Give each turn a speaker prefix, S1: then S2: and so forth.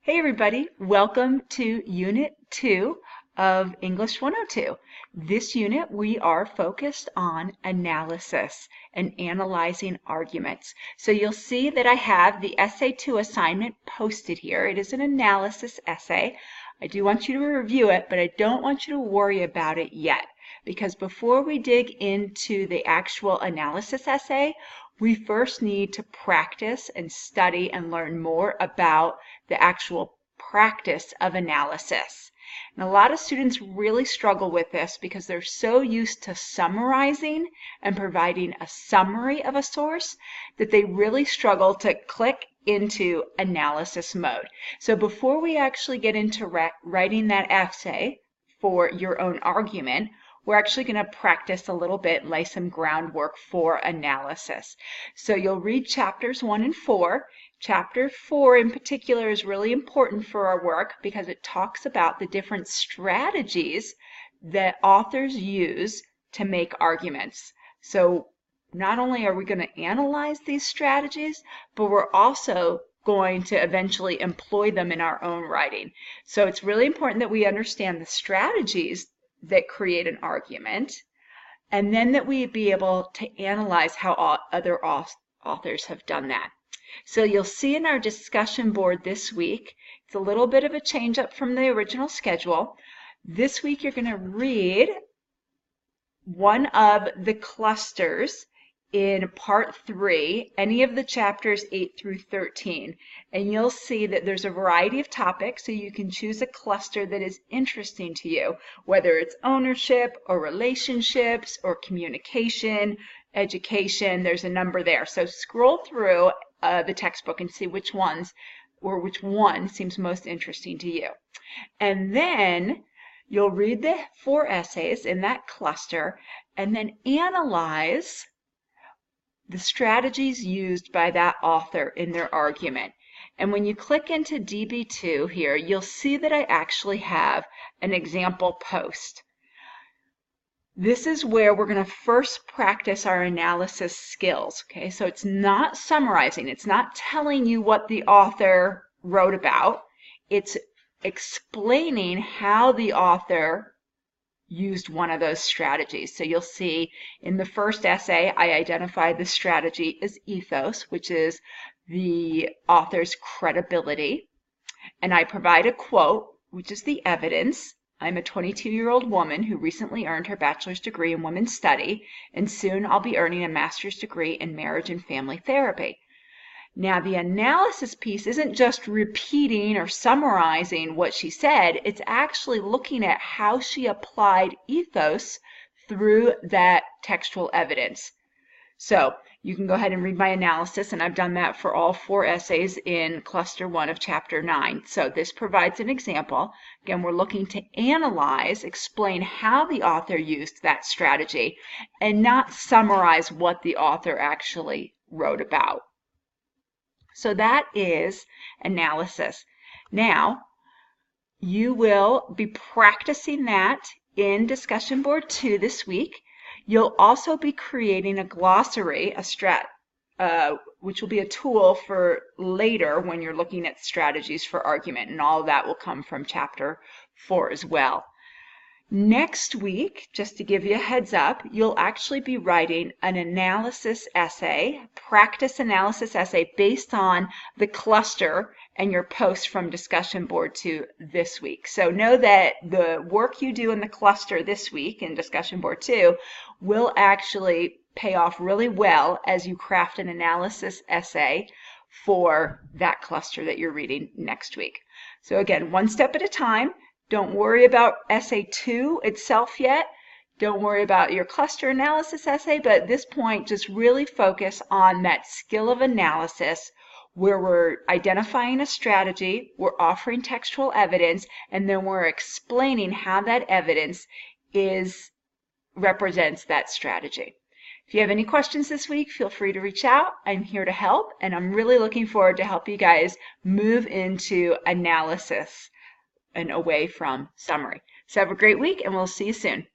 S1: Hey everybody, welcome to Unit 2 of English 102. This unit we are focused on analysis and analyzing arguments. So you'll see that I have the Essay 2 assignment posted here. It is an analysis essay. I do want you to review it, but I don't want you to worry about it yet, because before we dig into the actual analysis essay, we first need to practice and study and learn more about the actual practice of analysis. And a lot of students really struggle with this because they're so used to summarizing and providing a summary of a source that they really struggle to click into analysis mode. So before we actually get into writing that essay for your own argument, we're actually going to practice a little bit and lay some groundwork for analysis. So you'll read chapters 1 and 4. Chapter 4 in particular is really important for our work because it talks about the different strategies that authors use to make arguments. So not only are we going to analyze these strategies, but we're also going to eventually employ them in our own writing. So it's really important that we understand the strategies that create an argument, and then that we be able to analyze how other authors have done that. So you'll see in our discussion board this week, it's a little bit of a change up from the original schedule. This week you're going to read one of the clusters in part 3, any of the chapters 8 through 13, and you'll see that there's a variety of topics, so you can choose a cluster that is interesting to you, whether it's ownership or relationships or communication, education. There's a number there. So scroll through the textbook and see which ones or which one seems most interesting to you. And then you'll read the 4 essays in that cluster and then analyze the strategies used by that author in their argument. And when you click into DB2 here, you'll see that I actually have an example post. This is where we're going to first practice our analysis skills. Okay, so it's not summarizing, it's not telling you what the author wrote about, it's explaining how the author used one of those strategies. So you'll see in the first essay, I identified the strategy as ethos, which is the author's credibility. And I provide a quote, which is the evidence. I'm a 22-year-old woman who recently earned her bachelor's degree in women's study, and soon I'll be earning a master's degree in marriage and family therapy. Now, the analysis piece isn't just repeating or summarizing what she said, it's actually looking at how she applied ethos through that textual evidence. So you can go ahead and read my analysis, and I've done that for all 4 essays in Cluster 1 of Chapter 9. So this provides an example. Again, we're looking to analyze, explain how the author used that strategy, and not summarize what the author actually wrote about. So that is analysis. Now, you will be practicing that in discussion board 2 this week. You'll also be creating a glossary, which will be a tool for later when you're looking at strategies for argument, and all of that will come from chapter 4 as well. Next week, just to give you a heads up, you'll actually be writing an analysis essay, practice analysis essay based on the cluster and your post from discussion board 2 this week. So know that the work you do in the cluster this week in discussion board 2 will actually pay off really well as you craft an analysis essay for that cluster that you're reading next week. So again, one step at a time. Don't worry about essay 2 itself yet. Don't worry about your cluster analysis essay, but at this point, just really focus on that skill of analysis where we're identifying a strategy, we're offering textual evidence, and then we're explaining how that evidence represents that strategy. If you have any questions this week, feel free to reach out. I'm here to help, and I'm really looking forward to help you guys move into analysis and away from summary. So have a great week, and we'll see you soon.